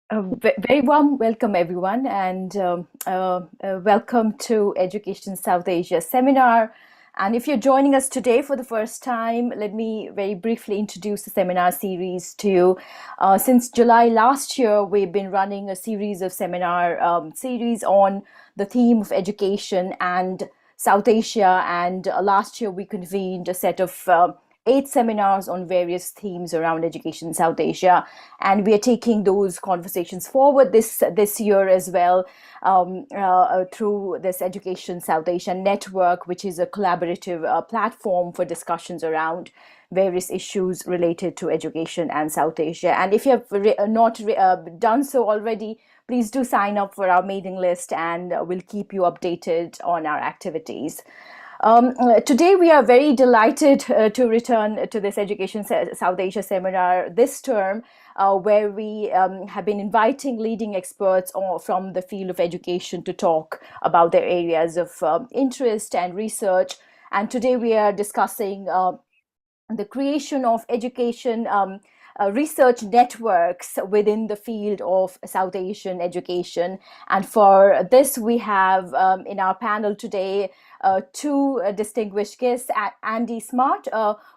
Very warm welcome, everyone, and welcome to Education South Asia seminar. And if you're joining us today for the first time, let me very briefly introduce the seminar series to you. Since July last year, we've been running a series of seminar series on the theme of education and South Asia. And last year, we convened a set of 8 seminars on various themes around education in South Asia, and we are taking those conversations forward this year as well through this Education South Asia Network, which is a collaborative platform for discussions around various issues related to education and South Asia. And if you have not done so already, please do sign up for our mailing list, and we'll keep you updated on our activities. Today, we are very delighted to return to this Education South Asia seminar this term, where we have been inviting leading experts from the field of education to talk about their areas of interest and research. And today, we are discussing the creation of education research networks within the field of South Asian education. And for this, we have in our panel today two distinguished guests: Andy Smart,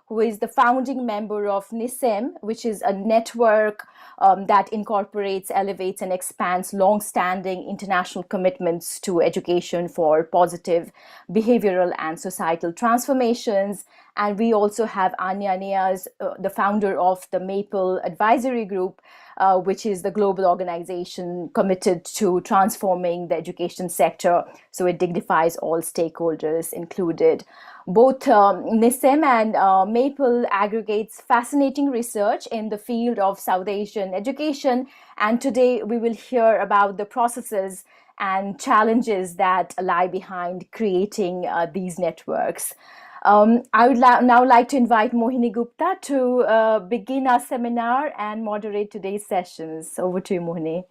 who is the founding member of NISEM, which is a network that incorporates, elevates, and expands long-standing international commitments to education for positive behavioral and societal transformations. And we also have Anya Niaz, the founder of the Maple Advisory Group, which is the global organization committed to transforming the education sector so it dignifies all stakeholders included. Both NISEM and Maple aggregates fascinating research in the field of South Asian education. And today we will hear about the processes and challenges that lie behind creating these networks. I would now like to invite Mohini Gupta to begin our seminar and moderate today's sessions. Over to you, Mohini.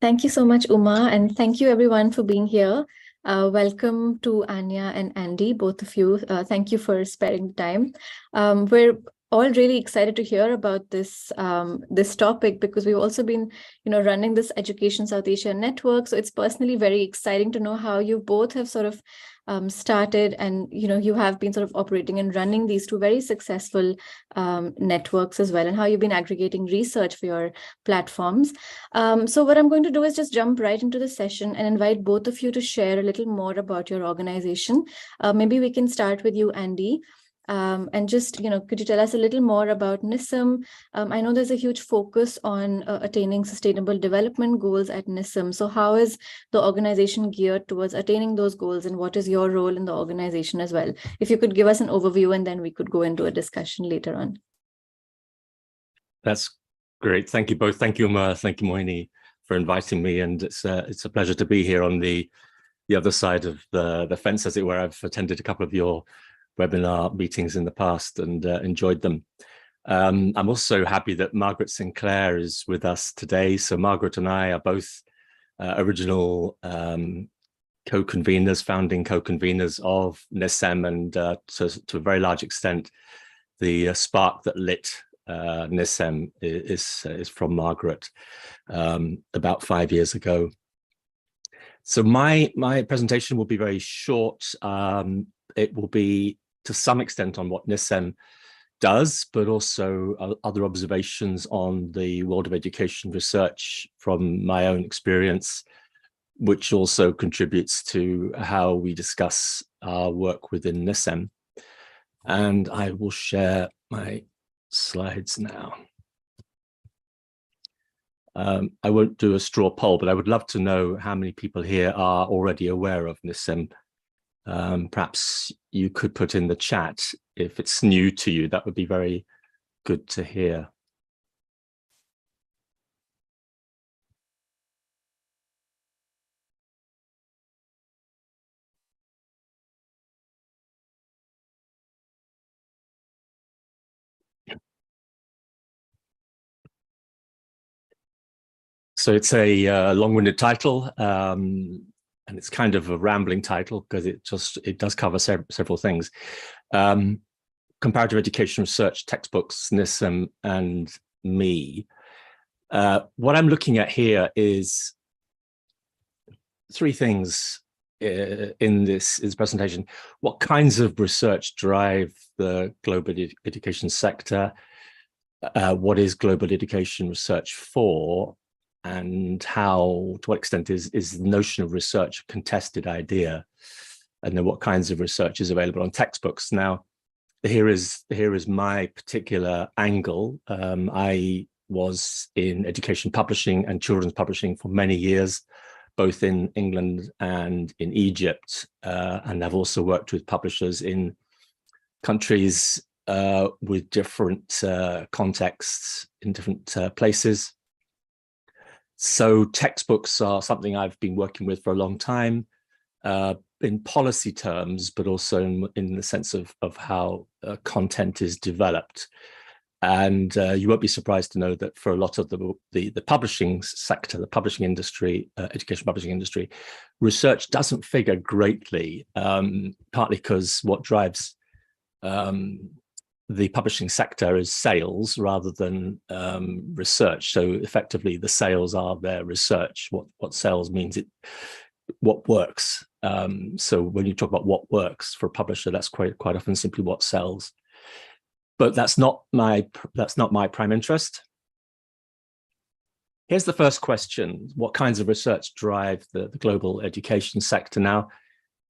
Thank you so much, Uma, and thank you everyone for being here. Welcome to Anya and Andy, both of you. Thank you for sparing the time. We're all really excited to hear about this topic because we've also been, running this Education South Asia network. So it's personally very exciting to know how you both have sort of started, and you have been sort of operating and running these two very successful networks as well, and how you've been aggregating research for your platforms. So what I'm going to do is just jump right into the session and invite both of you to share a little more about your organization. Maybe we can start with you, Andy. And just, could you tell us a little more about NISEM? I know there's a huge focus on attaining sustainable development goals at NISEM. So how is the organization geared towards attaining those goals, and what is your role in the organization as well? If you could give us an overview, and then we could go into a discussion later on. That's great. Thank you both. Thank you, Uma. Thank you, Mohini, for inviting me. And it's a pleasure to be here on the other side of the fence, as it were. I've attended a couple of your webinar meetings in the past and enjoyed them. I'm also happy that Margaret Sinclair is with us today. So Margaret and I are both original co-conveners, founding co-conveners of NISEM, and to a very large extent, the spark that lit NISEM is from Margaret about 5 years ago. So my presentation will be very short. It will be to some extent on what NISEM does, but also other observations on the world of education research from my own experience, which also contributes to how we discuss our work within NISEM. And I will share my slides now. I won't do a straw poll, but I would love to know how many people here are already aware of NISEM. Perhaps you could put in the chat if it's new to you. That would be very good to hear. So it's a long-winded title. And it's kind of a rambling title because it does cover several things. Comparative education research, textbooks, NISEM, and me. What I'm looking at here is three things in this presentation. What kinds of research drive the global education sector? What is global education research for? And how, to what extent is the notion of research a contested idea? And then what kinds of research is available on textbooks? Now, here is my particular angle. I was in education publishing and children's publishing for many years, both in England and in Egypt. And I've also worked with publishers in countries with different contexts in different places. So textbooks are something I've been working with for a long time, in policy terms, but also in the sense of how content is developed. And you won't be surprised to know that for a lot of the publishing sector, the publishing industry, education publishing industry, research doesn't figure greatly, partly because what drives the publishing sector is sales rather than research. So effectively, the sales are their research. What sales means, what works. So when you talk about what works for a publisher, that's quite often simply what sells. But that's not my prime interest. Here's the first question: what kinds of research drive the global education sector? Now,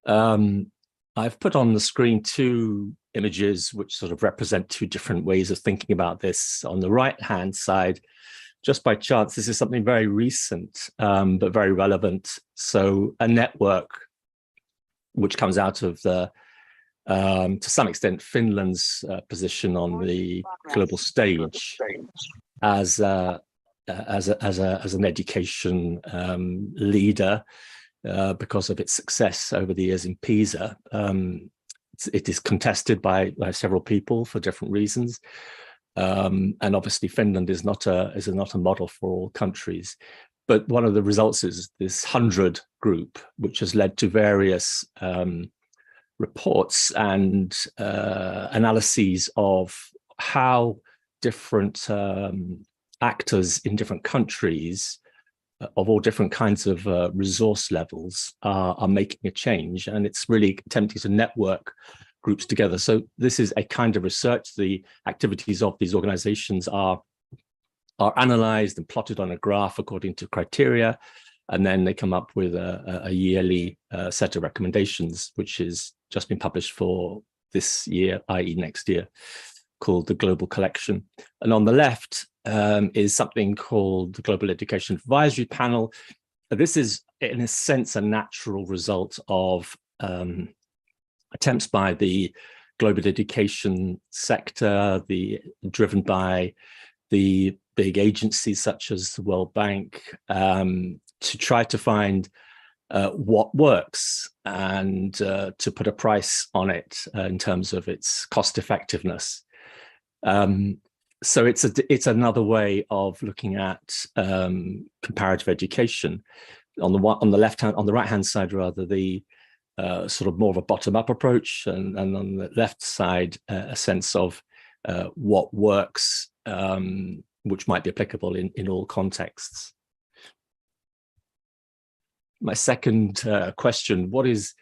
I've put on the screen two images which sort of represent two different ways of thinking about this. On the right-hand side, just by chance, this is something very recent, but very relevant. So a network which comes out of the, to some extent, Finland's position on the global stage as an education leader because of its success over the years in PISA. It is contested by several people for different reasons, and obviously Finland is not a model for all countries. But one of the results is this 100 group, which has led to various reports and analyses of how different actors in different countries of all different kinds of resource levels are making a change. And it's really attempting to network groups together. So this is a kind of research. The activities of these organizations are analyzed and plotted on a graph according to criteria. And then they come up with a yearly set of recommendations, which has just been published for this year, i.e. next year, called the Global Collection. And on the left is something called the Global Education Advisory Panel. This is, in a sense, a natural result of attempts by the global education sector, driven by the big agencies such as the World Bank, to try to find what works and to put a price on it in terms of its cost effectiveness. So it's another way of looking at comparative education. On the right hand side, rather, the sort of more of a bottom up approach, and on the left side, a sense of what works, which might be applicable in all contexts. My second question: what is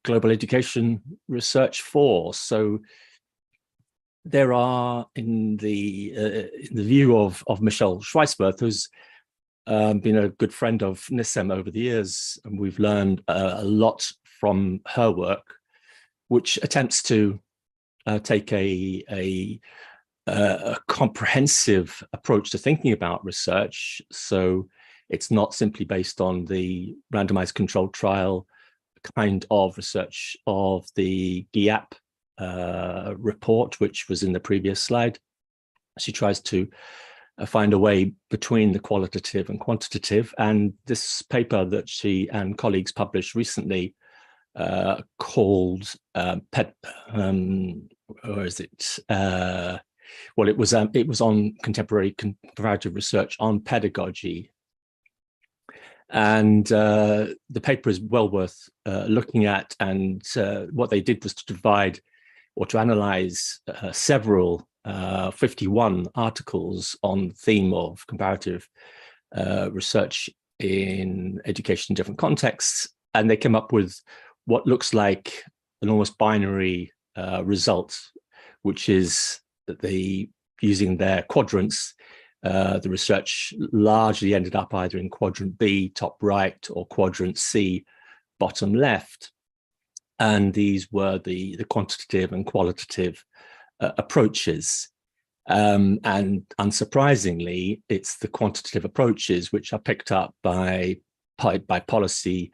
global education research for? So there are, in the view of Michelle Schweisberth, who's been a good friend of NISEM over the years, and we've learned a lot from her work, which attempts to take a comprehensive approach to thinking about research. So it's not simply based on the randomized controlled trial kind of research of the GIAP report, which was in the previous slide. She tries to find a way between the qualitative and quantitative. And this paper that she and colleagues published recently called or is it? Well, it was on contemporary comparative research on pedagogy. And the paper is well worth looking at. And what they did was to divide or to analyze several 51 articles on the theme of comparative research in education in different contexts, and they came up with what looks like an almost binary result, which is that they, using their quadrants, the research largely ended up either in quadrant B, top right, or quadrant C, bottom left. And these were the quantitative and qualitative approaches. And unsurprisingly, it's the quantitative approaches which are picked up by policy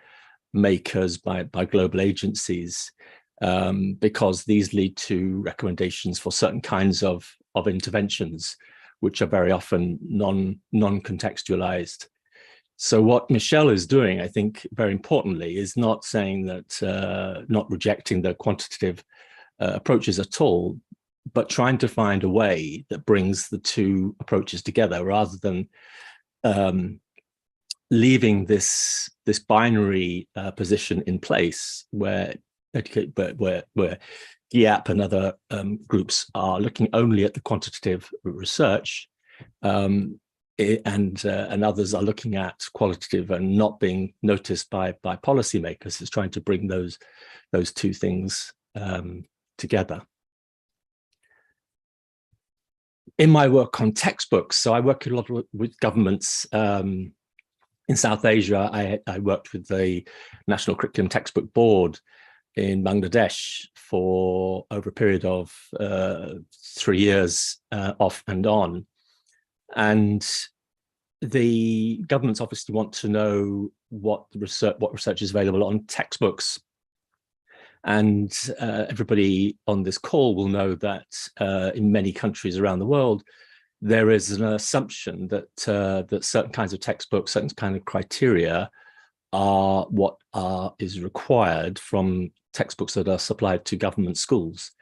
makers, by global agencies, because these lead to recommendations for certain kinds of interventions, which are very often non-contextualized. So what Michelle is doing, I think, very importantly, is not saying that, not rejecting the quantitative approaches at all, but trying to find a way that brings the two approaches together, rather than leaving this binary position in place where GIAP and other groups are looking only at the quantitative research, and others are looking at qualitative and not being noticed by policymakers. It's trying to bring those two things together. In my work on textbooks, so I work a lot with governments. In South Asia, I worked with the National Curriculum Textbook Board in Bangladesh for over a period of 3 years, off and on. And the governments obviously want to know what research is available on textbooks. And everybody on this call will know that in many countries around the world, there is an assumption that that certain kinds of textbooks, certain kind of criteria are what is required from textbooks that are supplied to government schools.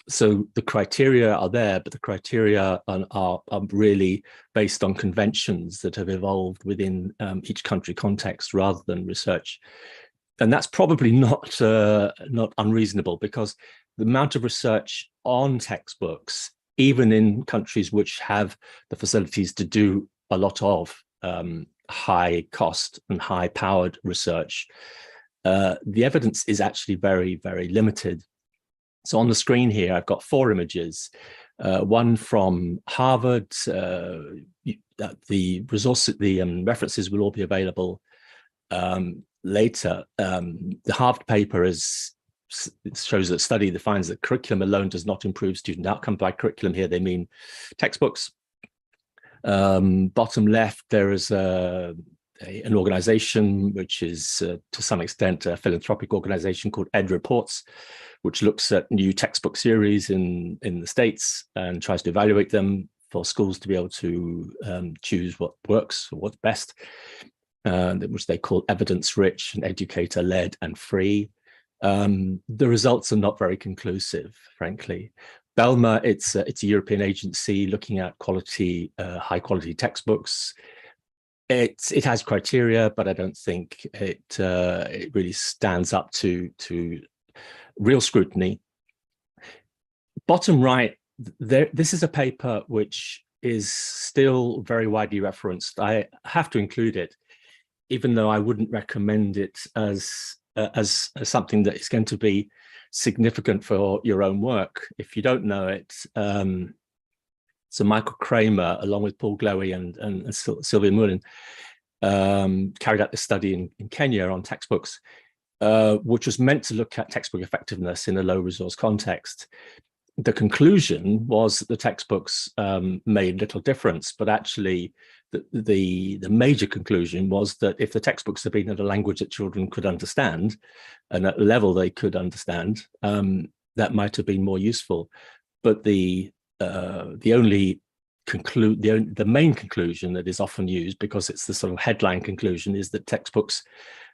So the criteria are there, but the criteria are really based on conventions that have evolved within each country context rather than research. And that's probably not unreasonable, because the amount of research on textbooks, even in countries which have the facilities to do a lot of high cost and high powered research, the evidence is actually very, very limited. So on the screen here, I've got 4 images, one from Harvard. The references will all be available later. The Harvard paper shows that study that finds that curriculum alone does not improve student outcome. By curriculum here, they mean textbooks. Bottom left, there is an organization which is to some extent a philanthropic organization called Ed Reports, which looks at new textbook series in the States and tries to evaluate them for schools to be able to choose what works or what's best, which they call evidence-rich and educator-led and free. The results are not very conclusive, frankly. BELMA, it's a European agency looking at quality, high-quality textbooks. It has criteria, but I don't think it really stands up to real scrutiny. Bottom right, this is a paper which is still very widely referenced. I have to include it, even though I wouldn't recommend it as something that is going to be significant for your own work. If you don't know it, so Michael Kramer, along with Paul Glowy and Sylvia Mullen, carried out this study in Kenya on textbooks, which was meant to look at textbook effectiveness in a low resource context. The conclusion was that the textbooks made little difference, but actually the major conclusion was that if the textbooks had been at a language that children could understand and at a level they could understand, that might have been more useful. But the main conclusion that is often used, because it's the sort of headline conclusion, is that textbooks,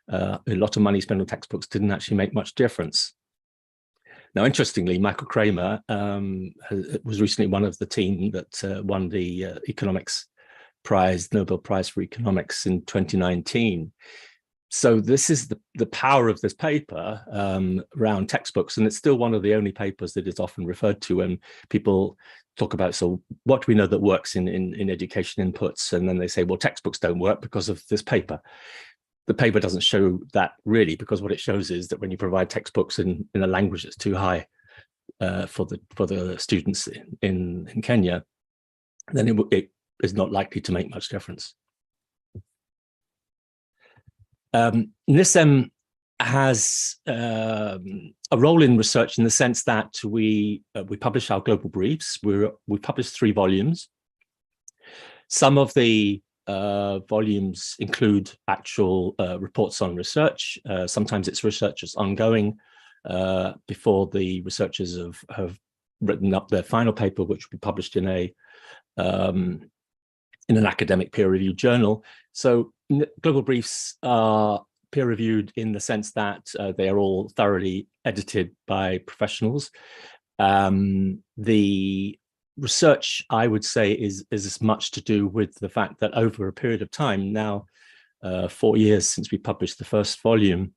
a lot of money spent on textbooks didn't actually make much difference. Now, interestingly, Michael Kramer was recently one of the team that won the economics prize, Nobel Prize for Economics in 2019. So this is the power of this paper around textbooks, and it's still one of the only papers that is often referred to when people talk about, so what do we know that works in education inputs? And then they say, well, textbooks don't work because of this paper. The paper doesn't show that really, because what it shows is that when you provide textbooks in a language that's too high for the students in Kenya, then it is not likely to make much difference. NISM has a role in research in the sense that we publish our global briefs. We published 3 volumes. Some of the volumes include actual reports on research. Sometimes it's research that's ongoing before the researchers have written up their final paper, which will be published in an academic peer-reviewed journal. So global briefs are peer-reviewed in the sense that they are all thoroughly edited by professionals. The research, I would say, is as much to do with the fact that over a period of time now, 4 years since we published the first volume,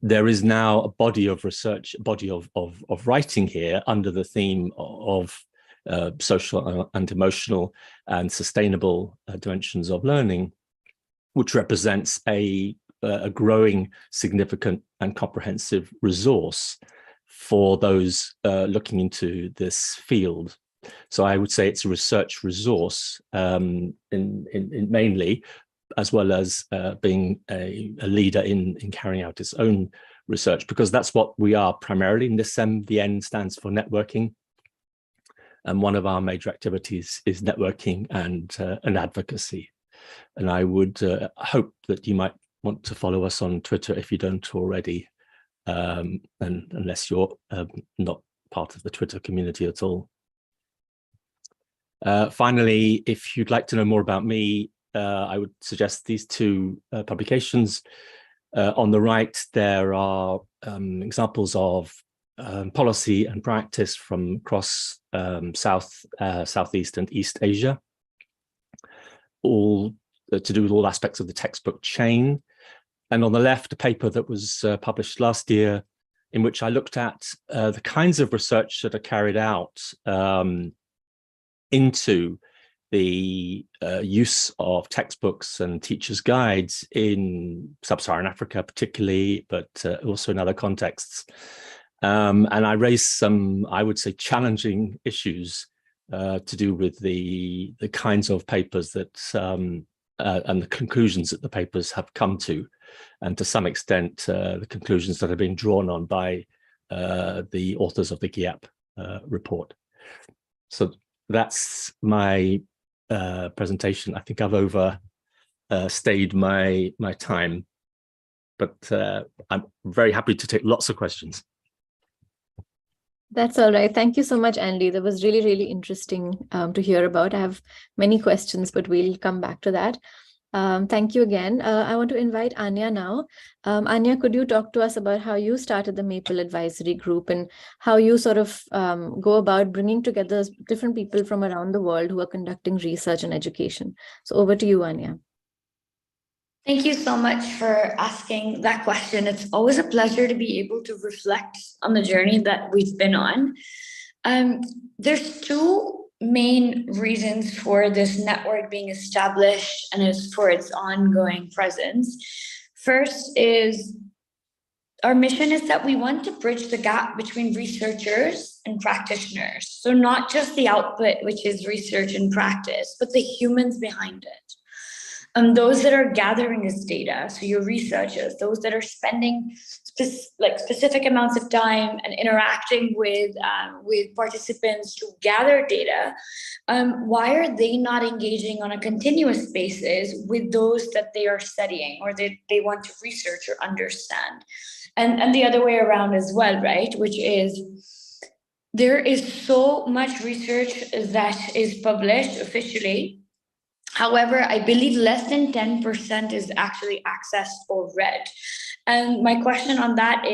there is now a body of research, a body of writing here under the theme of social and emotional and sustainable dimensions of learning, which represents a growing, significant and comprehensive resource for those looking into this field. So I would say it's a research resource in mainly, as well as being a leader in carrying out its own research, because that's what we are primarily. NISM, the N stands for networking. And one of our major activities is networking and advocacy. And I would hope that you might want to follow us on Twitter if you don't already, and unless you're not part of the Twitter community at all. Finally, if you'd like to know more about me, I would suggest these 2 publications. On the right, there are examples of policy and practice from across Southeast and East Asia, all to do with all aspects of the textbook chain. And on the left, a paper that was published last year, in which I looked at the kinds of research that are carried out into the use of textbooks and teachers' guides in sub-Saharan Africa particularly, but also in other contexts. And I raised some, I would say, challenging issues to do with the kinds of papers that and the conclusions that the papers have come to, and to some extent the conclusions that have been drawn on by the authors of the GIAP report. So that's my presentation. I think I've overstayed my time, but I'm very happy to take lots of questions. That's all right. Thank you so much, Andy. That was really, really interesting to hear about. I have many questions, but we'll come back to that. Thank you again. I want to invite Anya now. Anya, could you talk to us about how you started the Maple Advisory Group and how you sort of go about bringing together different people from around the world who are conducting research and education? So over to you, Anya. Thank you so much for asking that question. It's always a pleasure to be able to reflect on the journey that we've been on. There's 2 main reasons for this network being established and is for its ongoing presence. First is our mission is that we want to bridge the gap between researchers and practitioners. So not just the output, which is research and practice, but the humans behind it. Those that are gathering this data, so your researchers, those that are spending specific amounts of time and interacting with participants to gather data, why are they not engaging on a continuous basis with those that they are studying or they want to research or understand? And the other way around as well, right? Which is, there is so much research that is published officially. However, I believe less than 10% is actually accessed or read. And my question on that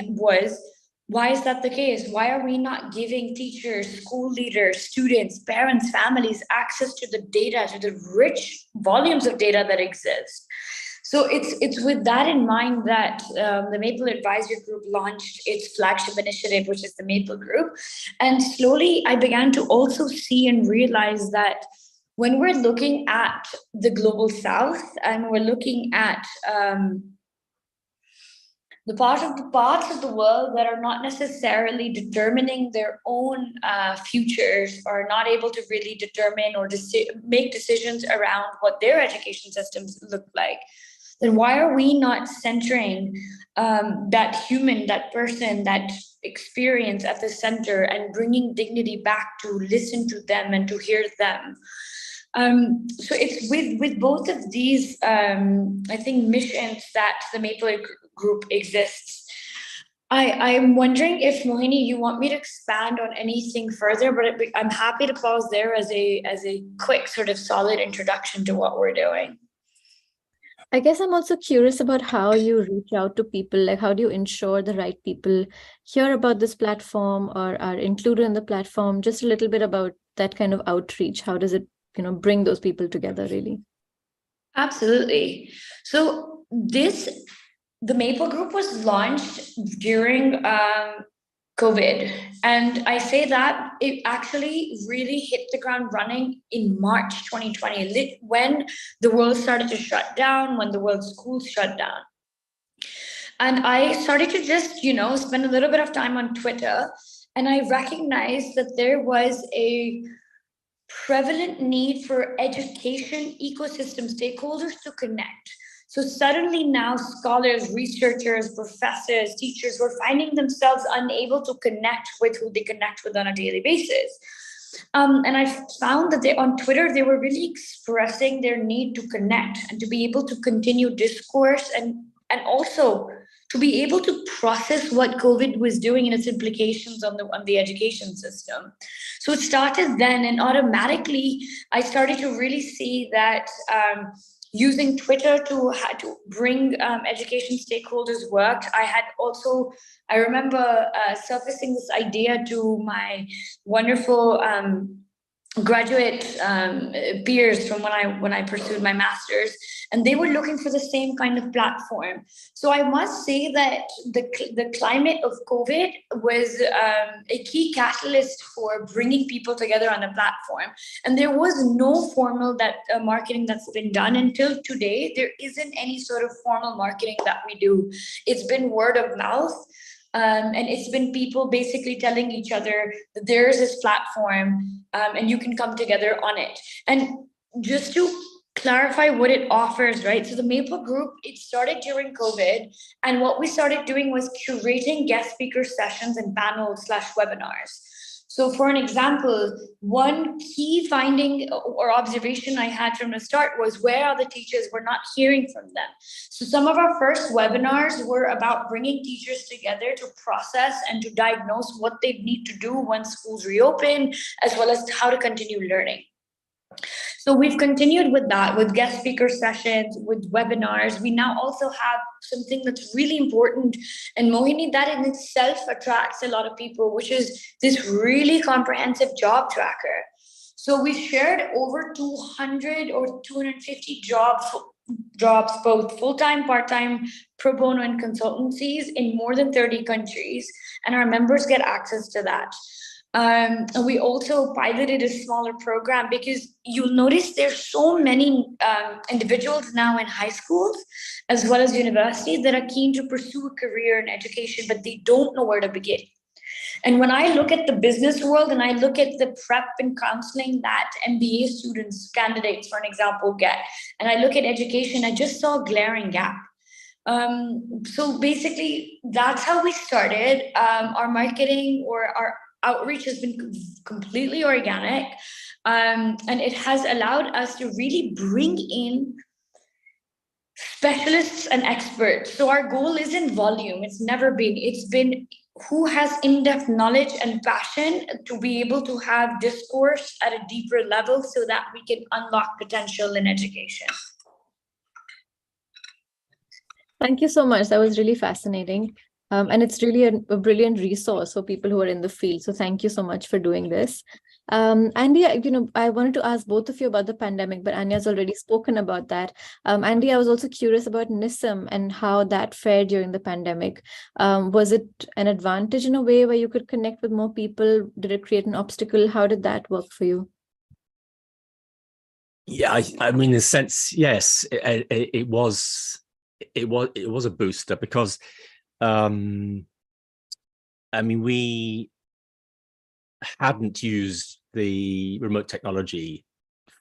was, why is that the case? Why are we not giving teachers, school leaders, students, parents, families access to the data, to the rich volumes of data that exist? So it's with that in mind that the Maple Advisory Group launched its flagship initiative, which is the Maple Group. And slowly I began to also see and realize that when we're looking at the global south and we're looking at the parts of the world that are not necessarily determining their own futures, or not able to really determine or make decisions around what their education systems look like, then why are we not centering that human, that person, that experience at the center, and bringing dignity back to listen to them and to hear them? So it's with both of these, I think, missions that the Maple Group exists. I'm wondering if, Mohini, you want me to expand on anything further, but I'm happy to pause there as a quick sort of solid introduction to what we're doing. I guess I'm also curious about how you reach out to people. Like, how do you ensure the right people hear about this platform or are included in the platform? Just a little bit about that kind of outreach. How does it, bring those people together, really? Absolutely. So the Maple Group was launched during COVID. And I say that it actually really hit the ground running in March 2020, when the world started to shut down, when the world schools shut down. And I started to just, spend a little bit of time on Twitter, and I recognized that there was a prevalent need for education ecosystem stakeholders to connect. So suddenly now scholars, researchers, professors, teachers were finding themselves unable to connect with who they connect with on a daily basis. And I found that on Twitter, they were really expressing their need to connect and to be able to continue discourse, and also to be able to process what COVID was doing and its implications on the education system. So it started then, and automatically I started to really see that using Twitter to bring education stakeholders worked. I remember surfacing this idea to my wonderful graduate peers from when I pursued my master's, and they were looking for the same kind of platform. So I must say that the climate of COVID was a key catalyst for bringing people together on a platform. And there was no formal marketing that's been done until today. There isn't any sort of formal marketing that we do. It's been word of mouth. And it's been people basically telling each other that there is this platform and you can come together on it. And just to clarify what it offers, right? So the Maple Group, it started during COVID. And what we started doing was curating guest speaker sessions and panels/webinars. So for an example, one key finding or observation I had from the start was, where are the teachers? We're not hearing from them. So some of our first webinars were about bringing teachers together to process and to diagnose what they need to do once schools reopen, as well as how to continue learning. So we've continued with that, with guest speaker sessions, with webinars. We now also have something that's really important, and Mohini, that in itself attracts a lot of people, which is this really comprehensive job tracker. So we shared over 200 or 250 jobs, both full-time, part-time, pro bono, and consultancies in more than 30 countries, and our members get access to that. And we also piloted a smaller program, because you'll notice there's so many individuals now in high schools as well as universities that are keen to pursue a career in education, but they don't know where to begin. And when I look at the business world and I look at the prep and counseling that MBA students, candidates, for an example, get, and I look at education, I just saw a glaring gap. So basically, that's how we started. Our marketing or our outreach has been completely organic, and it has allowed us to really bring in specialists and experts. So our goal isn't volume. It's never been. It's been who has in-depth knowledge and passion to be able to have discourse at a deeper level so that we can unlock potential in education. Thank you so much. That was really fascinating. And it's really a brilliant resource for people who are in the field. So thank you so much for doing this. Andy, I wanted to ask both of you about the pandemic, but Anya's already spoken about that. Andy, I was also curious about NISM and how that fared during the pandemic. Was it an advantage in a way where you could connect with more people? Did it create an obstacle? How did that work for you? Yeah, I mean, in a sense, yes, it was a booster because, I mean, we hadn't used the remote technology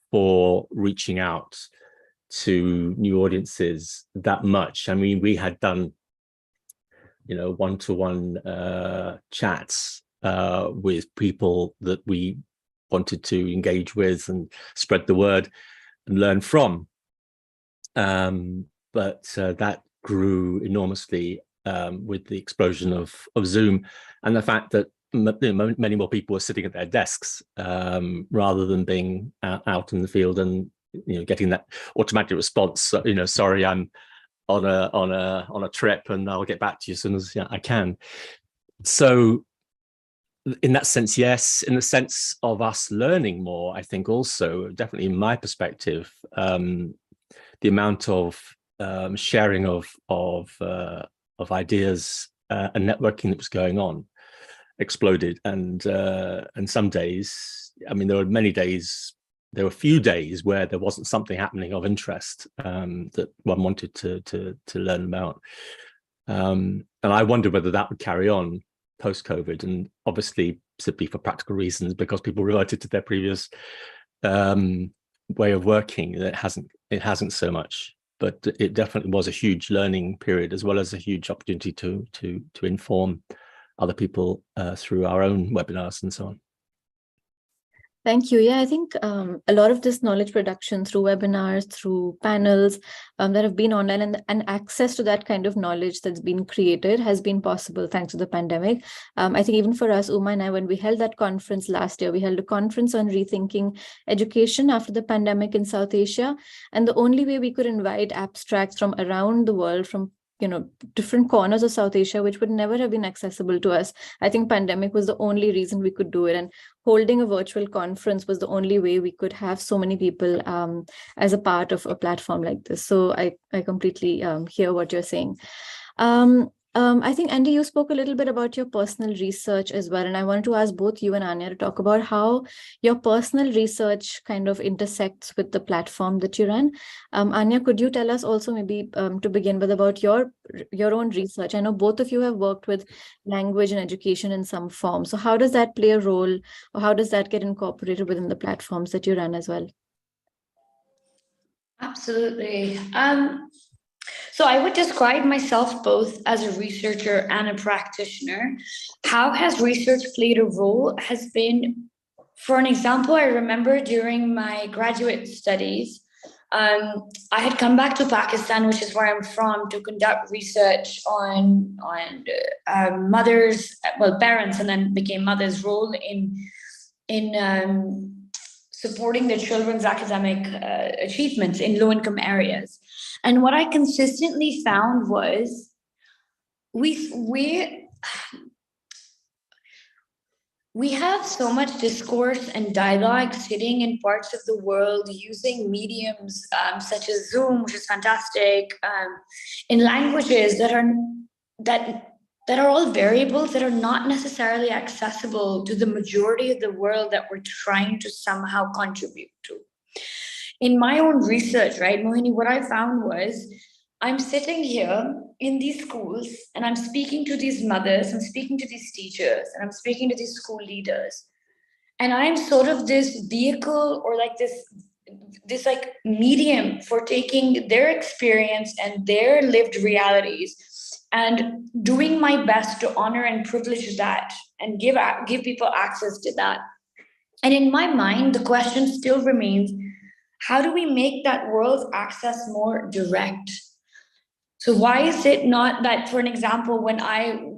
for reaching out to new audiences that much. I mean, we had done, one-to-one chats with people that we wanted to engage with and spread the word and learn from. But that grew enormously with the explosion of Zoom and the fact that many more people were sitting at their desks rather than being out in the field and getting that automatic response. Sorry, I'm on a trip and I'll get back to you as soon as I can. So in that sense, yes. In the sense of us learning more, I think also, definitely in my perspective, the amount of sharing of ideas and networking that was going on exploded. And some days, I mean, there were few days where there wasn't something happening of interest that one wanted to learn about. And I wondered whether that would carry on post-COVID, and obviously simply for practical reasons, because people reverted to their previous way of working. It hasn't so much, but it definitely was a huge learning period, as well as a huge opportunity to inform other people through our own webinars and so on. Thank you. Yeah, I think a lot of this knowledge production through webinars, through panels that have been online, and access to that kind of knowledge that's been created has been possible thanks to the pandemic. I think even for us, Uma and I, when we held that conference last year, we held a conference on rethinking education after the pandemic in South Asia. And the only way we could invite abstracts from around the world, from different corners of South Asia, which would never have been accessible to us. I think pandemic was the only reason we could do it. And holding a virtual conference was the only way we could have so many people as a part of a platform like this. So I completely hear what you're saying. I think, Andy, you spoke a little bit about your personal research as well. And I wanted to ask both you and Anya to talk about how your personal research kind of intersects with the platform that you run. Anya, could you tell us also, maybe to begin with, about your own research? I know both of you have worked with language and education in some form. So how does that play a role, or how does that get incorporated within the platforms that you run as well? Absolutely. So I would describe myself both as a researcher and a practitioner. How has research played a role has been, for an example, I remember during my graduate studies, I had come back to Pakistan, which is where I'm from, to conduct research on parents, and then became mothers' role in supporting their children's academic achievements in low-income areas. And what I consistently found was we have so much discourse and dialogue sitting in parts of the world using mediums such as Zoom, which is fantastic, in languages that are all variables that are not necessarily accessible to the majority of the world that we're trying to somehow contribute to. In my own research, right, Mohini, what I found was I'm sitting here in these schools and I'm speaking to these mothers, I'm speaking to these teachers, and I'm speaking to these school leaders. And I'm sort of this vehicle, or like this like medium for taking their experience and their lived realities and doing my best to honor and privilege that and give people access to that. And in my mind, the question still remains, how do we make that world's access more direct? So why is it not that, for an example, when I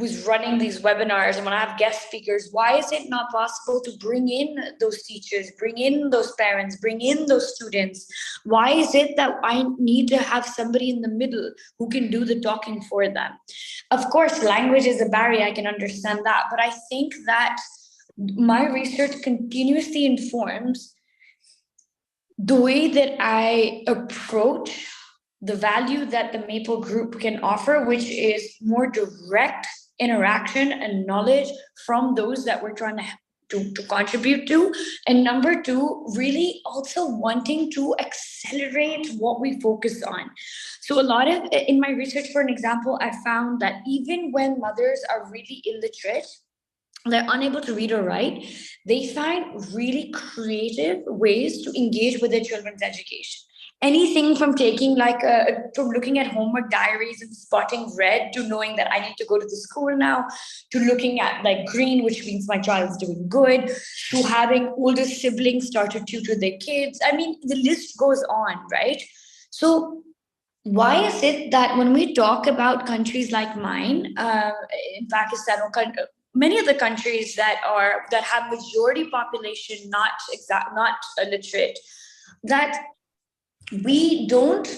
was running these webinars and when I have guest speakers, why is it not possible to bring in those teachers, bring in those parents, bring in those students? Why is it that I need to have somebody in the middle who can do the talking for them? Of course, language is a barrier, I can understand that, but I think that my research continuously informs the way that I approach the value that the Maple Group can offer, which is more direct interaction and knowledge from those that we're trying to contribute to. And number two, really also wanting to accelerate what we focus on. So a lot of, in my research, for an example, I found that even when mothers are really illiterate, they're unable to read or write, they find really creative ways to engage with their children's education. Anything from taking from looking at homework diaries and spotting red to knowing that I need to go to the school now, to looking at like green, which means my child's doing good, to having older siblings start to tutor their kids. I mean, the list goes on, right? So why is it that when we talk about countries like mine, in Pakistan or many of the countries that have majority population not illiterate, that we don't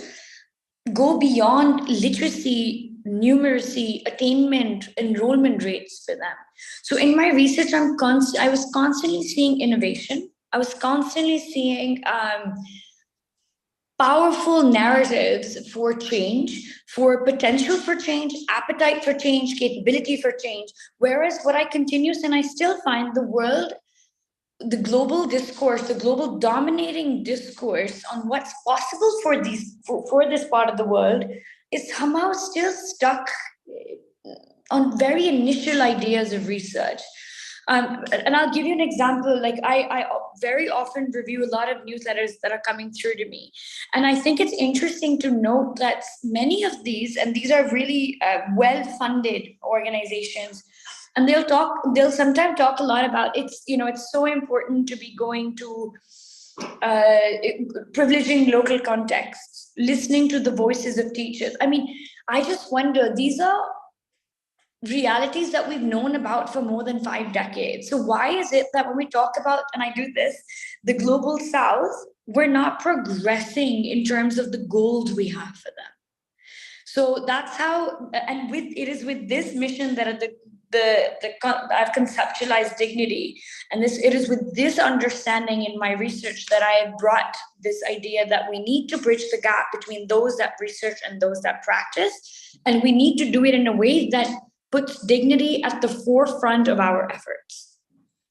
go beyond literacy, numeracy, attainment, enrollment rates for them. So in my research, I was constantly seeing innovation. I was constantly seeing powerful narratives for change, for potential for change, appetite for change, capability for change. Whereas what I continue, and I still find the world, the global discourse, the global dominating discourse on what's possible for this part of the world is somehow still stuck on very initial ideas of research. And I'll give you an example. Like I very often review a lot of newsletters that are coming through to me. And I think it's interesting to note that many of these, and these are really well-funded organizations, and they'll sometimes talk a lot about it's so important to be going to privileging local contexts, listening to the voices of teachers. I mean, I just wonder, these are realities that we've known about for more than 5 decades. So why is it that when we talk about, and I do this, the global South, we're not progressing in terms of the goals we have for them? So that's how, and it is with this mission that I've conceptualized dignity, and it is with this understanding in my research that I have brought this idea that we need to bridge the gap between those that research and those that practice, and we need to do it in a way that puts dignity at the forefront of our efforts.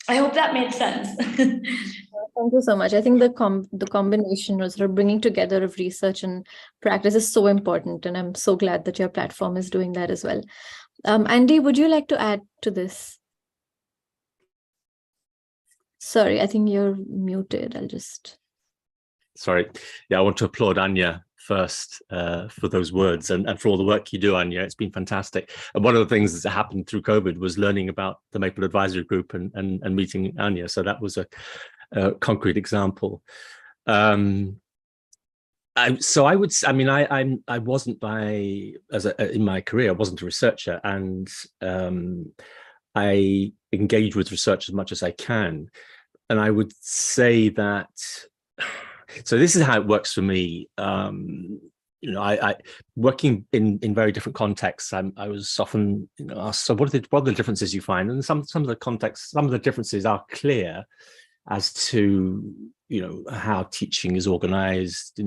I hope that made sense. Thank you so much. I think the combination of sort of bringing together of research and practice is so important, and I'm so glad that your platform is doing that as well. Andy, would you like to add to this? Sorry, I think you're muted. Sorry. Yeah, I want to applaud Anya first for those words and for all the work you do, Anya. It's been fantastic. And one of the things that happened through COVID was learning about the Maple Advisory Group and meeting Anya. So that was a concrete example. I wasn't in my career, I wasn't a researcher, and I engage with research as much as I can. And I would say that, so this is how it works for me. I working in very different contexts. I was often asked, so what are the differences you find? And some of the contexts, some of the differences are clear as to how teaching is organized,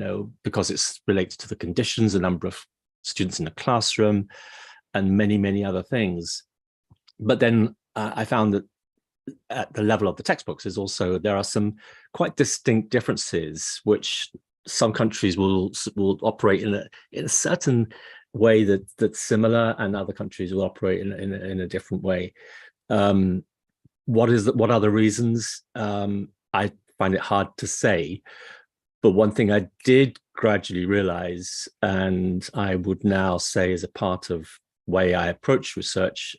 because it's related to the conditions, the number of students in the classroom, and many other things. But then I found that at the level of the textbooks there are some quite distinct differences, which some countries will operate in a certain way that's similar, and other countries will operate in a different way. What are the reasons? I find it hard to say, but one thing I did gradually realize, and I would now say is a part of way I approach research,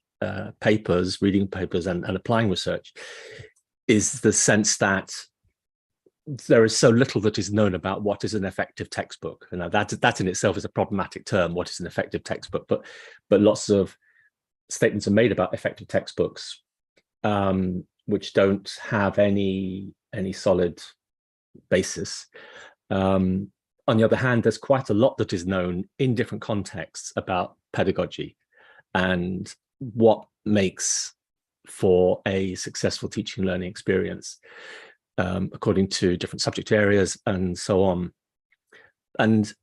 reading papers and applying research, is the sense that there is so little that is known about what is an effective textbook. And that in itself is a problematic term. What is an effective textbook? But lots of statements are made about effective textbooks, which don't have any solid basis. On the other hand, there's quite a lot that is known in different contexts about pedagogy and what makes for a successful teaching and learning experience, according to different subject areas and so on. And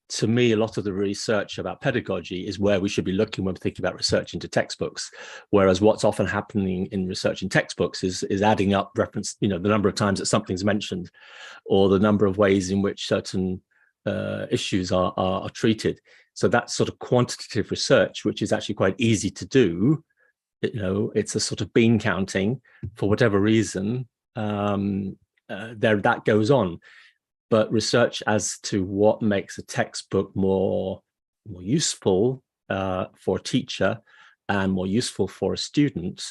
to me, a lot of the research about pedagogy is where we should be looking when we're thinking about research into textbooks. Whereas what's often happening in research in textbooks is adding up reference, the number of times that something's mentioned, or the number of ways in which certain issues are treated. So that's sort of quantitative research, which is actually quite easy to do. It's a sort of bean counting for whatever reason. That goes on. But research as to what makes a textbook more useful for a teacher and more useful for a student,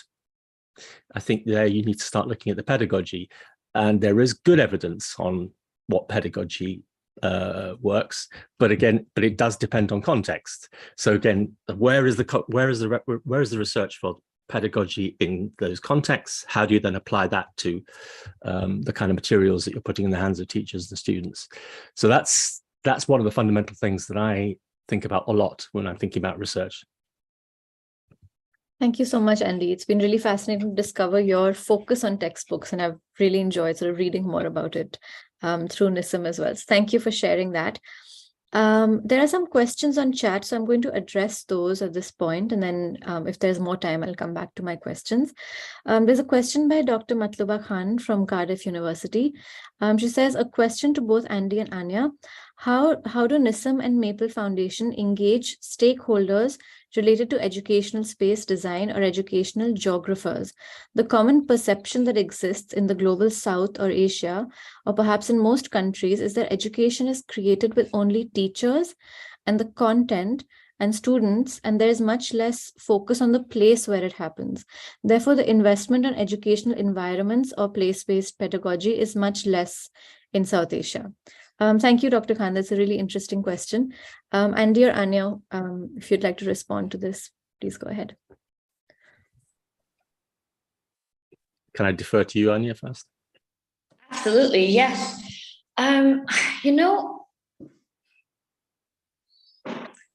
I think there you need to start looking at the pedagogy. And there is good evidence on what pedagogy works, but it does depend on context. So again, where is the research for pedagogy in those contexts? How do you then apply that to the kind of materials that you're putting in the hands of teachers and students? So that's one of the fundamental things that I think about a lot when I'm thinking about research. Thank you so much, Andy. It's been really fascinating to discover your focus on textbooks, and I've really enjoyed sort of reading more about it through NISM as well. So thank you for sharing that. There are some questions on chat, so I'm going to address those at this point, and then if there's more time, I'll come back to my questions. There's a question by Dr. Matluba Khan from Cardiff University. She says, a question to both Andy and Anya. How do NISM and Maple Foundation engage stakeholders related to educational space design or educational geographers? The common perception that exists in the global South or Asia, or perhaps in most countries, is that education is created with only teachers and the content and students, and there is much less focus on the place where it happens. Therefore, the investment on educational environments or place-based pedagogy is much less in South Asia. Thank you, Dr. Khan. That's a really interesting question. Andy or Anya, if you'd like to respond to this, please go ahead. Can I defer to you, Anya, first? Absolutely, yes.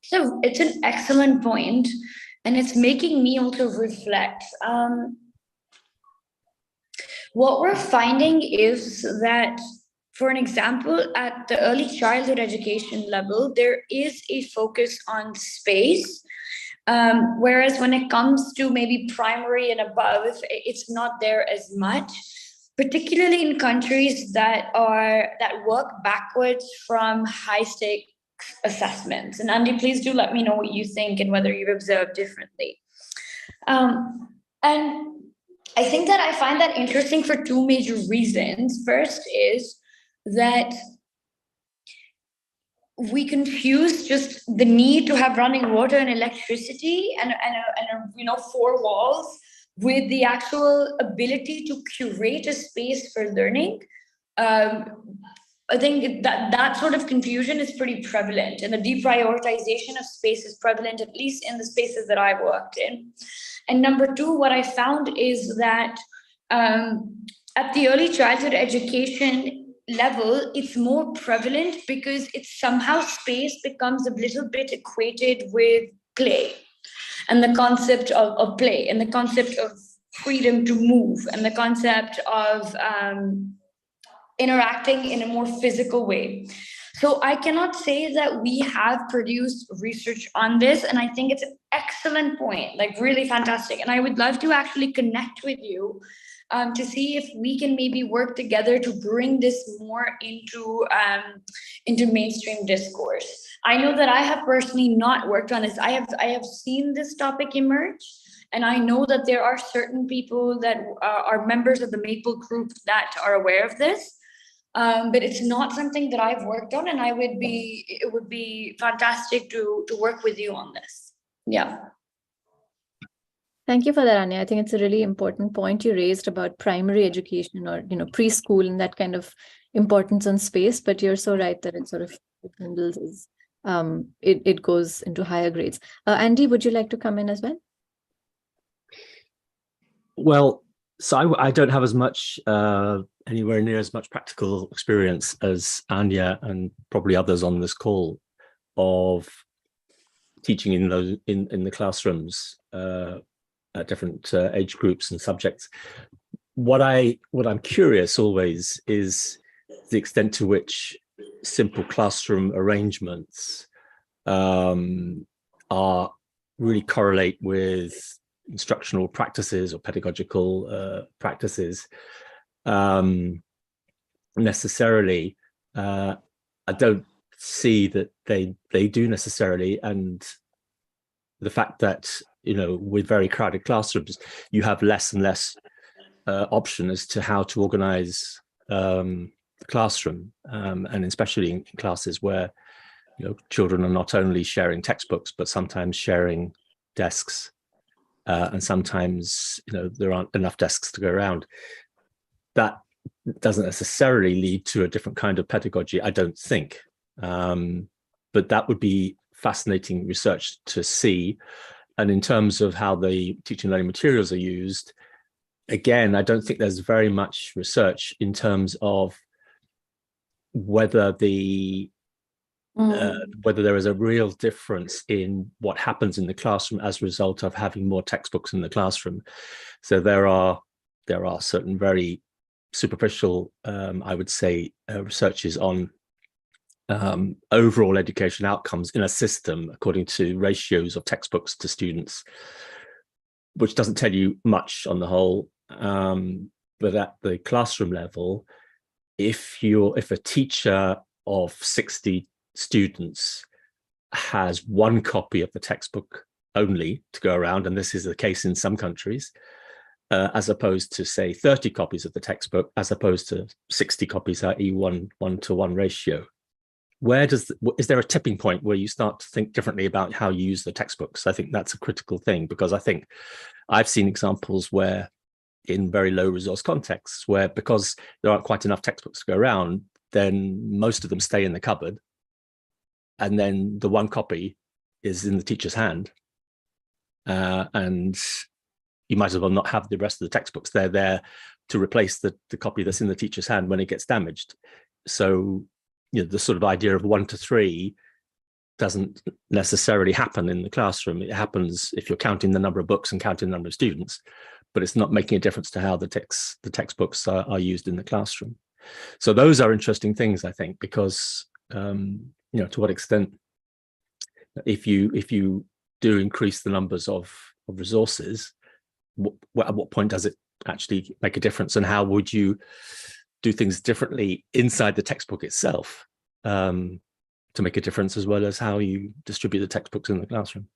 So it's an excellent point, and it's making me also reflect. What we're finding is that, for an example, at the early childhood education level, there is a focus on space, whereas when it comes to maybe primary and above, it's not there as much, particularly in countries that work backwards from high-stakes assessments. And Andy, please do let me know what you think and whether you've observed differently. And I think that I find that interesting for two major reasons. First is that we confuse just the need to have running water and electricity and four walls with the actual ability to curate a space for learning. I think that sort of confusion is pretty prevalent, and the deprioritization of space is prevalent, at least in the spaces that I've worked in. And number two, what I found is that at the early childhood education level, it's more prevalent because it's somehow space becomes a little bit equated with play, and the concept of play, and the concept of freedom to move, and the concept of interacting in a more physical way. So I cannot say that we have produced research on this, and I think it's an excellent point, like really fantastic. And I would love to actually connect with you to see if we can maybe work together to bring this more into mainstream discourse. I know that I have personally not worked on this. I have seen this topic emerge, and I know that there are certain people that are members of the Maple group that are aware of this. But it's not something that I've worked on, and it would be fantastic to work with you on this. Yeah. Thank you for that, Anya. I think it's a really important point you raised about primary education, or preschool, and that kind of importance on space. But you're so right that it sort of handles it goes into higher grades. Andy, would you like to come in as well? Well, so I don't have as much, anywhere near as much practical experience as Anya and probably others on this call of teaching in those in the classrooms at different age groups and subjects. What I'm curious always is the extent to which simple classroom arrangements are really correlate with instructional practices or pedagogical practices necessarily. I don't see that they do necessarily, and the fact that, you know, with very crowded classrooms, you have less and less option as to how to organize the classroom, and especially in classes where, you know, children are not only sharing textbooks but sometimes sharing desks, and sometimes, you know, there aren't enough desks to go around. That doesn't necessarily lead to a different kind of pedagogy, I don't think, but that would be fascinating research to see. And in terms of how the teaching and learning materials are used, again, I don't think there's very much research in terms of whether whether there is a real difference in what happens in the classroom as a result of having more textbooks in the classroom. So there are certain very superficial, I would say, researches on overall education outcomes in a system according to ratios of textbooks to students, which doesn't tell you much on the whole. But at the classroom level, if a teacher of 60 students has one copy of the textbook only to go around, and this is the case in some countries, as opposed to, say, 30 copies of the textbook, as opposed to 60 copies, i.e. 1:1 ratio. Is there a tipping point where you start to think differently about how you use the textbooks? I think that's a critical thing, because I think I've seen examples where, in very low resource contexts, where because there aren't quite enough textbooks to go around, then most of them stay in the cupboard, and then the one copy is in the teacher's hand, and you might as well not have the rest of the textbooks. They're there to replace the copy that's in the teacher's hand when it gets damaged. So, you know, the sort of idea of 1 to 3 doesn't necessarily happen in the classroom. It happens if you're counting the number of books and counting the number of students, but it's not making a difference to how the textbooks are used in the classroom. So those are interesting things, I think, because you know, to what extent, if you do increase the numbers of resources, at what point does it actually make a difference, and how would you do things differently inside the textbook itself to make a difference, as well as how you distribute the textbooks in the classroom?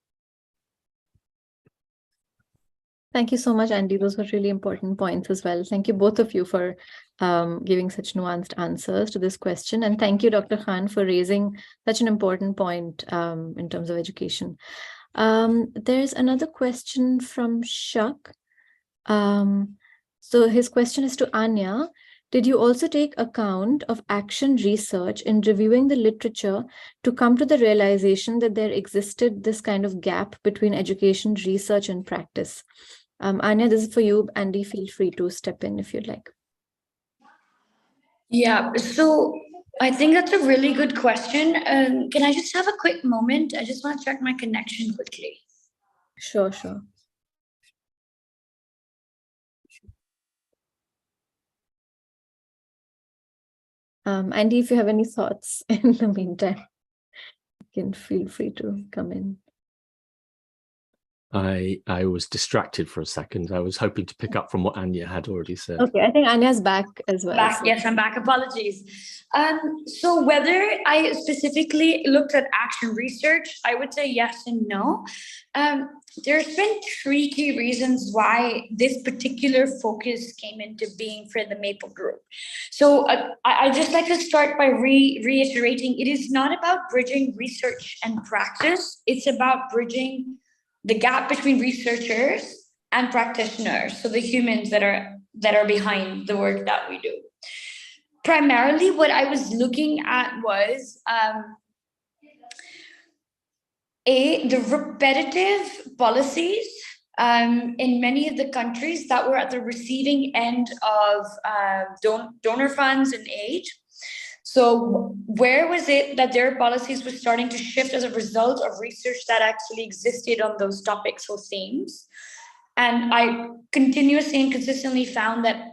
Thank you so much, Andy. Those were really important points as well. Thank you, both of you, for giving such nuanced answers to this question. And thank you, Dr. Khan, for raising such an important point in terms of education. There's another question from Shak. So his question is to Anya. Did you also take account of action research in reviewing the literature to come to the realization that there existed this kind of gap between education, research, and practice? Anya, this is for you. Andy, feel free to step in if you'd like. Yeah, so I think that's a really good question. Can I just have a quick moment? I just want to check my connection quickly. Sure. Andy, if you have any thoughts in the meantime, you can feel free to come in. I was distracted for a second. I was hoping to pick up from what Anya had already said. Okay, I think Anya's back as well. Back, yes, I'm back. Apologies. So whether I specifically looked at action research, I would say yes and no. There's been 3 key reasons why this particular focus came into being for the Maple Group. So I just like to start by reiterating, it is not about bridging research and practice. It's about bridging the gap between researchers and practitioners, so the humans that are behind the work that we do. Primarily, what I was looking at was the repetitive policies in many of the countries that were at the receiving end of donor funds and aid. So where was it that their policies were starting to shift as a result of research that actually existed on those topics or themes? And I continuously and consistently found that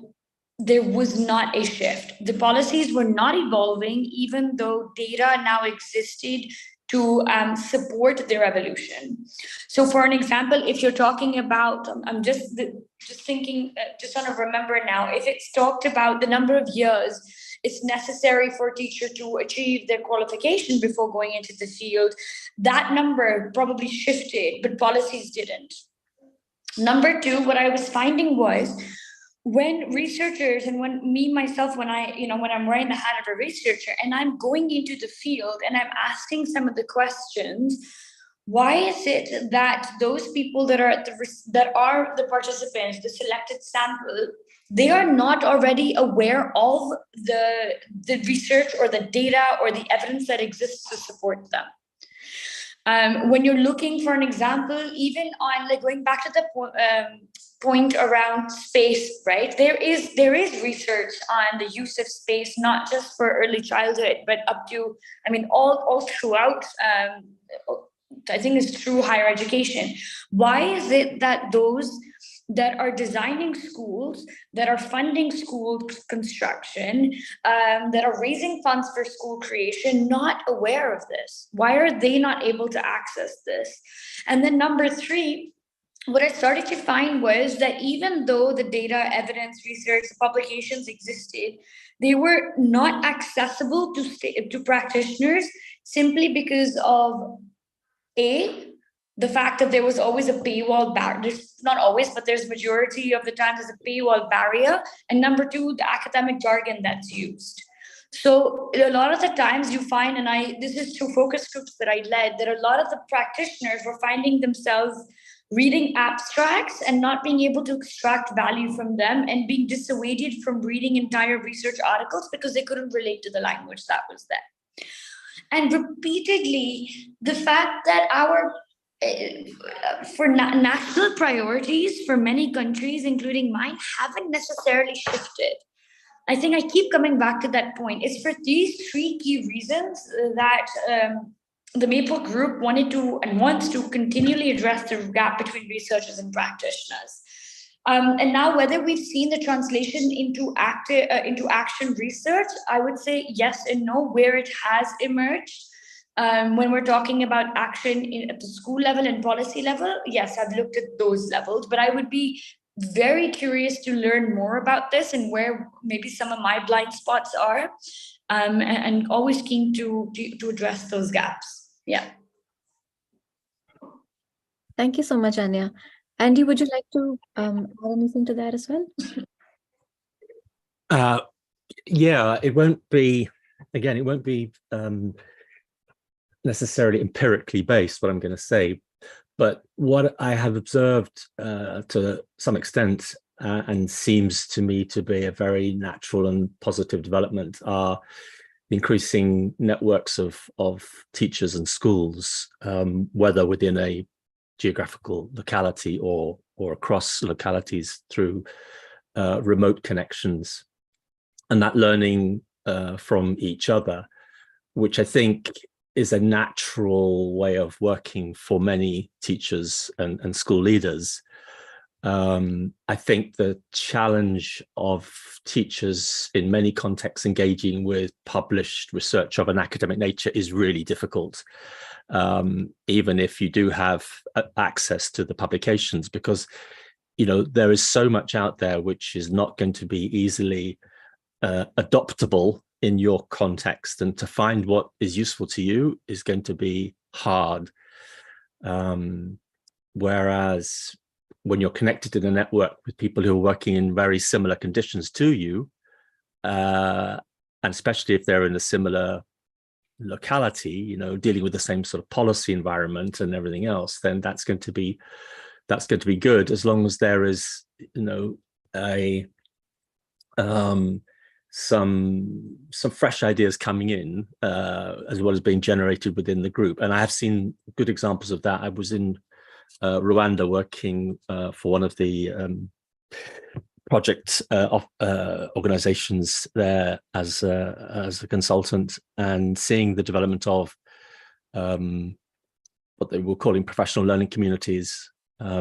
there was not a shift. The policies were not evolving, even though data now existed to support their evolution. So, for an example, if you're talking about, I'm just thinking, just want to remember now, if it's talked about the number of years it's necessary for a teacher to achieve their qualification before going into the field, that number probably shifted, but policies didn't. Number two, what I was finding was when researchers and when I'm wearing the hat of a researcher and I'm going into the field and I'm asking some of the questions, why is it that those people that are the participants, the selected sample, they are not already aware of the research or the data or the evidence that exists to support them? When you're looking for an example, even on like going back to the point around space, right? There is research on the use of space, not just for early childhood, but up to, all throughout. I think it's through higher education. Why is it that those that are designing schools, that are funding school construction, that are raising funds for school creation, not aware of this? Why are they not able to access this? And then number three, what I started to find was that even though the data, evidence, research, publications existed, they were not accessible to practitioners simply because of the fact that there was always a paywall barrier. Not always, but there's majority of the time there's a paywall barrier. And number two, the academic jargon that's used. So a lot of the times you find, and this is through focus groups that I led, that a lot of the practitioners were finding themselves reading abstracts and not being able to extract value from them and being dissuaded from reading entire research articles because they couldn't relate to the language that was there. And repeatedly, the fact that for national priorities for many countries, including mine, haven't necessarily shifted. I think I keep coming back to that point. It's for these three key reasons that the Maple Group wants to continually address the gap between researchers and practitioners. And now, whether we've seen the translation into action research, I would say yes and no. Where it has emerged, when we're talking about action at the school level and policy level, yes, I've looked at those levels, but I would be very curious to learn more about this and where maybe some of my blind spots are, and always keen to address those gaps. Yeah. Thank you so much, Anya. Andy, would you like to add anything to that as well? Yeah, it won't be necessarily empirically based, what I'm going to say, but what I have observed to some extent and seems to me to be a very natural and positive development are increasing networks of teachers and schools, whether within a geographical locality or across localities through remote connections, and that learning from each other, which I think is a natural way of working for many teachers and school leaders. I think the challenge of teachers in many contexts engaging with published research of an academic nature is really difficult, even if you do have access to the publications, because there is so much out there which is not going to be easily adoptable in your context, and to find what is useful to you is going to be hard. Whereas when you're connected in a network with people who are working in very similar conditions to you, and especially if they're in a similar locality, dealing with the same sort of policy environment and everything else, then that's going to be good, as long as there is, some fresh ideas coming in, as well as being generated within the group. And I have seen good examples of that. I was in Rwanda, working for one of the project organizations there as a consultant, and seeing the development of what they were calling professional learning communities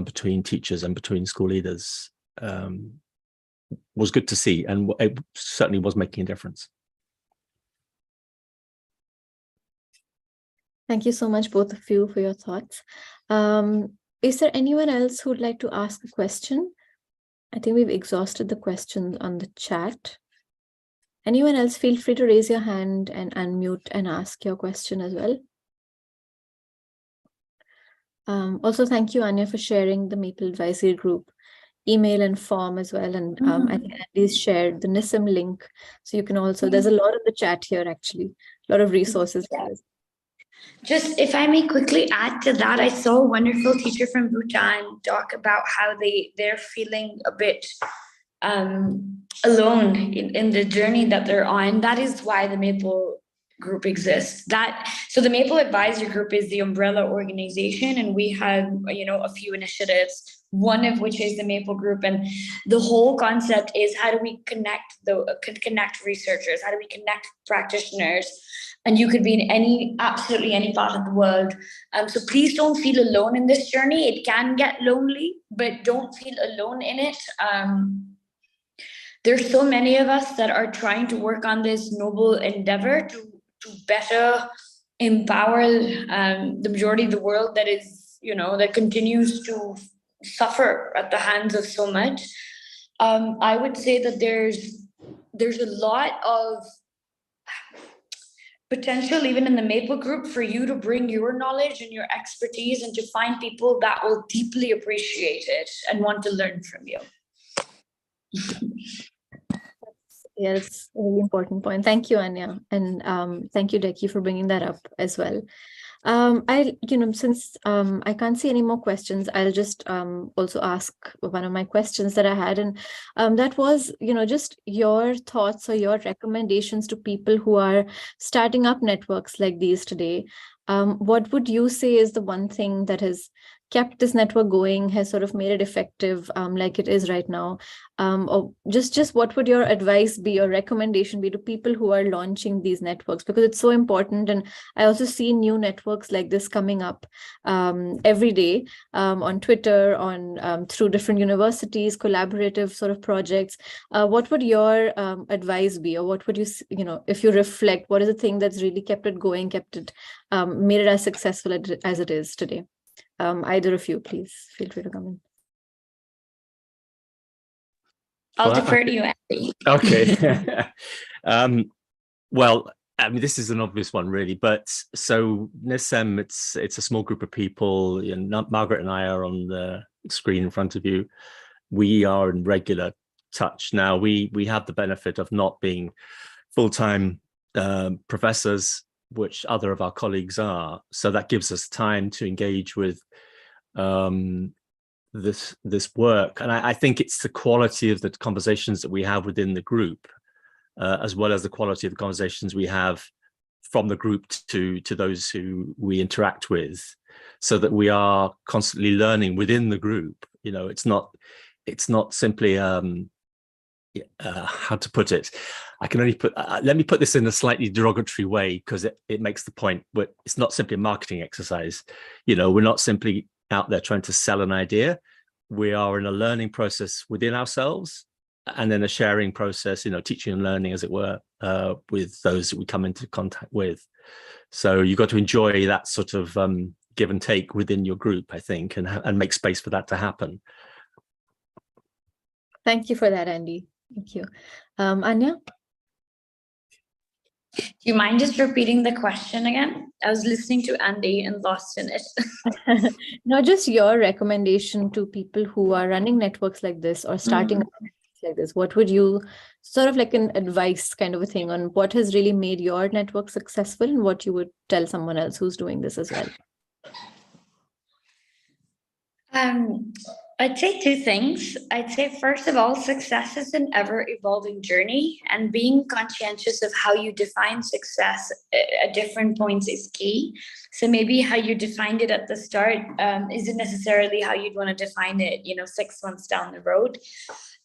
between teachers and between school leaders was good to see, and it certainly was making a difference. Thank you so much, both of you, for your thoughts. Is there anyone else who'd like to ask a question? I think we've exhausted the questions on the chat. Anyone else, feel free to raise your hand and unmute and ask your question as well. Also, thank you, Anya, for sharing the Maple Advisory Group email and form as well. And I think Andy's shared the NISM link. So you can also, there's a lot of the chat here, actually, a lot of resources. Yeah. Just if I may quickly add to that, I saw a wonderful teacher from Bhutan talk about how they're feeling a bit alone in the journey that they're on. That is why the Maple Group exists. So the Maple Advisory Group is the umbrella organization, and we have a few initiatives, one of which is the Maple Group, and the whole concept is how do we connect researchers, how do we connect practitioners, and you could be in absolutely any part of the world. So please don't feel alone in this journey. It can get lonely, but don't feel alone in it. There's so many of us that are trying to work on this noble endeavor to better empower the majority of the world that is, that continues to suffer at the hands of so much. I would say that there's a lot of potential even in the Maple Group for you to bring your knowledge and your expertise and to find people that will deeply appreciate it and want to learn from you. Yeah, it's a really important point. Thank you, Anya. And thank you, Deki, for bringing that up as well. Since I can't see any more questions, I'll just also ask one of my questions that I had. And that was, just your thoughts or your recommendations to people who are starting up networks like these today. What would you say is the one thing that has kept this network going, has sort of made it effective like it is right now? Or just what would your advice be or recommendation be to people who are launching these networks? Because it's so important. And I also see new networks like this coming up every day on Twitter, through different universities, collaborative sort of projects. What would your advice be, or what would you, if you reflect, what is the thing that's really kept it going, made it as successful as it is today? Either of you, please feel free to come in. I'll defer to you, Andy. Okay. Well, I mean, this is an obvious one, really. But so NISM, it's a small group of people. Margaret and I are on the screen in front of you. We are in regular touch now. We have the benefit of not being full-time professors, which other of our colleagues are. So that gives us time to engage with this work. And I think it's the quality of the conversations that we have within the group, as well as the quality of the conversations we have from the group to those who we interact with, so that we are constantly learning within the group. It's not simply how to put it. I can only let me put this in a slightly derogatory way, because it makes the point, but it's not simply a marketing exercise. We're not simply out there trying to sell an idea. We are in a learning process within ourselves, and then a sharing process, teaching and learning, as it were, with those that we come into contact with. So you've got to enjoy that sort of give and take within your group, I think, and make space for that to happen. Thank you for that, Andy. Thank you. Anya? Do you mind just repeating the question again? I was listening to Andy and lost in it. No, just your recommendation to people who are running networks like this or starting networks like this. What would you, sort of like an advice kind of a thing, on what has really made your network successful, and what you would tell someone else who's doing this as well? I'd say two things. I'd say, first of all, success is an ever evolving journey, and being conscientious of how you define success at different points is key. So maybe how you defined it at the start isn't necessarily how you'd want to define it, 6 months down the road.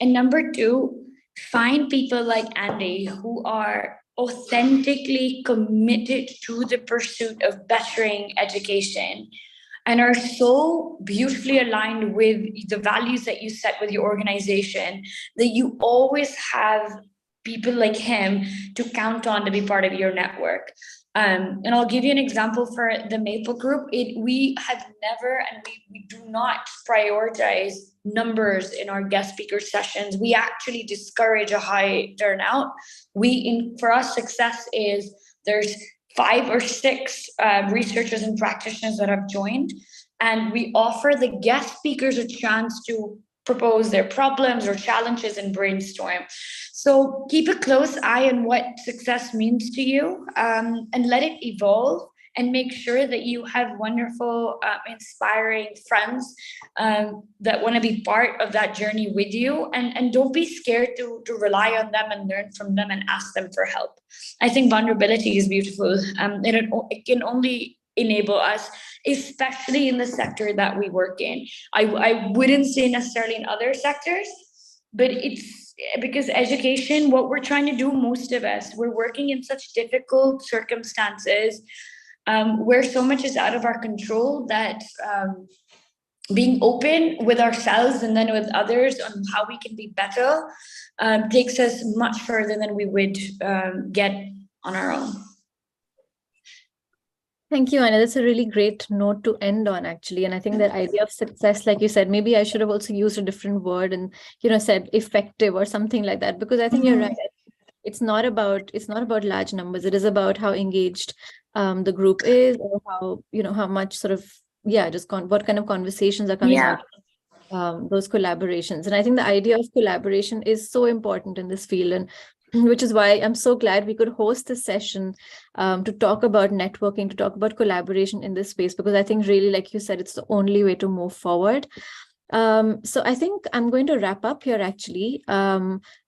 And number two, find people like Andy who are authentically committed to the pursuit of bettering education and are so beautifully aligned with the values that you set with your organization that you always have people like him to count on to be part of your network. And I'll give you an example for the Maple Group. We have never, and we do not prioritize numbers in our guest speaker sessions. We actually discourage a high turnout. For us, success is there's 5 or 6 researchers and practitioners that have joined, and we offer the guest speakers a chance to propose their problems or challenges and brainstorm. So keep a close eye on what success means to you, and let it evolve, and make sure that you have wonderful, inspiring friends that want to be part of that journey with you. And don't be scared to rely on them and learn from them and ask them for help. I think vulnerability is beautiful, and it can only enable us, especially in the sector that we work in. I wouldn't say necessarily in other sectors, but it's because education, what we're trying to do, most of us, we're working in such difficult circumstances where so much is out of our control that being open with ourselves and then with others on how we can be better takes us much further than we would get on our own. Thank you, Anna. That's a really great note to end on, actually. And I think that idea of success, like you said, maybe I should have also used a different word and, said effective or something like that, because I think you're right. It's not about large numbers. It is about how engaged the group is, or how much sort of, what kind of conversations are coming out of those collaborations. And I think the idea of collaboration is so important in this field, and which is why I'm so glad we could host this session to talk about networking, to talk about collaboration in this space, because I think really, like you said, it's the only way to move forward. So I think I'm going to wrap up here, actually,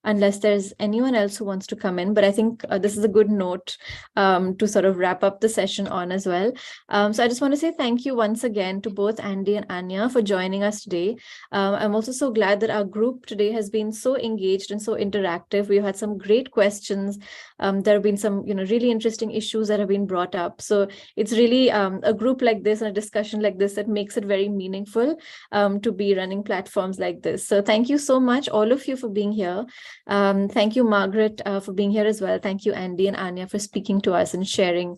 unless there's anyone else who wants to come in. But I think this is a good note to sort of wrap up the session on as well. So I just want to say thank you once again to both Andy and Anya for joining us today. I'm also so glad that our group today has been so engaged and so interactive. We've had some great questions. There have been some, really interesting issues that have been brought up. So it's really a group like this and a discussion like this that makes it very meaningful to be running platforms like this. So thank you so much, all of you, for being here. Thank you, Margaret, for being here as well. Thank you, Andy and Anya, for speaking to us and sharing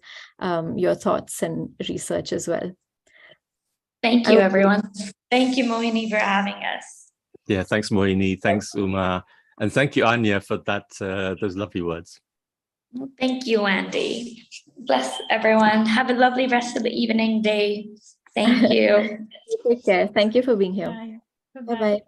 your thoughts and research as well. Thank you, everyone. Thank you, Mohini, for having us. Yeah, thanks, Mohini. Thanks, Uma. And thank you, Anya, for those lovely words. Thank you, Andy. Bless everyone. Have a lovely rest of the evening, day. Thank you. Take care. Thank you for being here. Bye. Bye-bye.